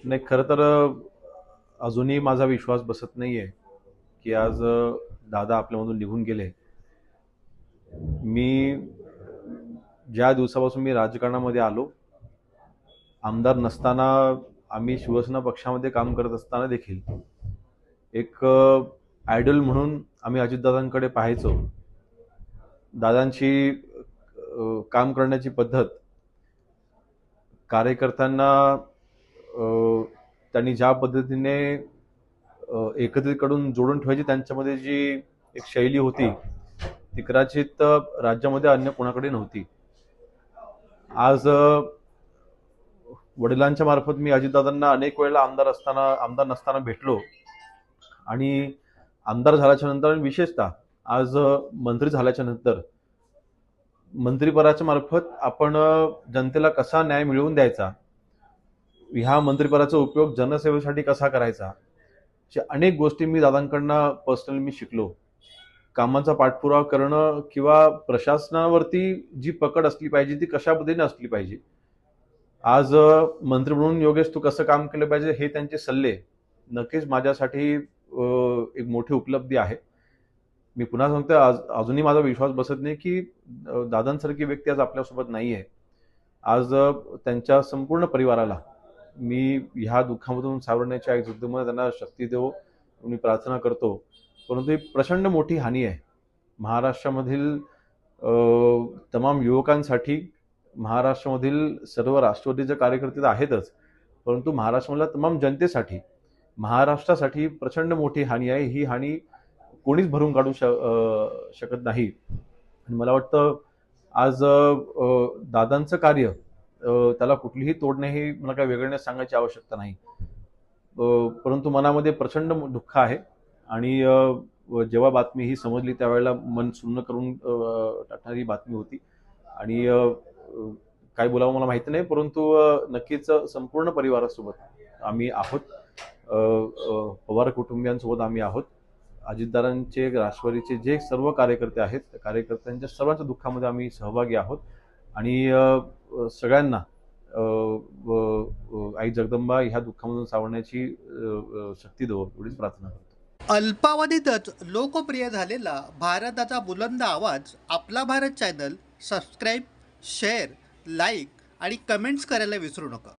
नाही, खरं तर अजूनही माझा विश्वास बसत नाहीये की आज दादा आपल्यामधून निघून गेले. मी ज्या दिवसापासून मी राजकारणामध्ये आलो, आमदार नसताना आम्ही शिवसेना पक्षामध्ये काम करत असताना देखील एक आयडल म्हणून आम्ही अजितदादांकडे पाहायचो. दादांची काम करण्याची पद्धत, कार्यकर्त्यांना त्यांनी ज्या पद्धतीने एकत्रित जोडून ठेवायची त्यांच्यामध्ये जी एक शैली होती, ती कदाचित राज्यामध्ये अन्य कोणाकडे नव्हती. आज वडिलांच्या मार्फत मी अजितदादांना अनेक वेळेला आमदार नसताना भेटलो आणि आमदार झाल्याच्या नंतर, विशेषतः आज मंत्री झाल्याच्या नंतर मंत्रिपदाच्या मार्फत आपण जनतेला कसा न्याय मिळवून द्यायचा, ह्या मंत्रिपदाचा उपयोग जनसेवेसाठी कसा करायचा, अशा अनेक गोष्टी मी दादांकडनं पर्सनली मी शिकलो. कामाचा पाठपुरावा करणं किंवा प्रशासनावरती जी पकड असली पाहिजे ती कशा पद्धतीने असली पाहिजे. आज मंत्री म्हणून योगेश तू कसं काम केलं पाहिजे, हे त्यांचे सल्ले नक्कीच माझ्यासाठी एक मोठी उपलब्धी आहे. मी पुन्हा सांगतो, अजूनही माझा विश्वास बसत नाही की दादांसारखी व्यक्ती आज आपल्यासोबत नाही आहे. आज त्यांच्या संपूर्ण परिवाराला मी ह्या दुःखामधून सावरण्याच्या जगदंबेने त्यांना शक्ती देवो मी प्रार्थना करतो. परंतु ही प्रचंड मोठी हानी आहे महाराष्ट्रामधील तमाम युवकांसाठी. महाराष्ट्रामधील सर्व राष्ट्रवादीचे कार्यकर्ते तर आहेतच, परंतु महाराष्ट्रामधल्या तमाम जनतेसाठी, महाराष्ट्रासाठी प्रचंड मोठी हानी आहे. ही हानी कोणीच भरून काढू शकत नाही. आणि मला वाटतं आज दादांचं कार्य, त्याला कुठलीही तोड नाही, हे मला काही वेगळं सांगायची आवश्यकता नाही. परंतु मनामध्ये प्रचंड दुःख आहे. आणि जेव्हा बातमी ही समजली त्यावेळेला मन सुन्न करून टाकणारी बातमी होती. आणि काय बोलावं मला माहिती नाही, परंतु नक्कीच संपूर्ण परिवारासोबत आम्ही आहोत. पवार कुटुंबियांसोबत आम्ही आहोत. अजितदादांचे, राष्ट्रवादीचे जे सर्व कार्यकर्ते आहेत, त्या कार्यकर्त्यांच्या सर्वांच्या दुःखामध्ये आम्ही सहभागी आहोत. आणि सगळ्यांना आई जगदंबा ह्या दुःखामधून सावरण्याची शक्ती देवो एवढीच प्रार्थना करतो. अल्पावधीतच लोकप्रिय झालेला भारताचा बुलंद आवाज आपला Bharat channel subscribe, share, like आणि कमेंट्स करायला विसरू नका.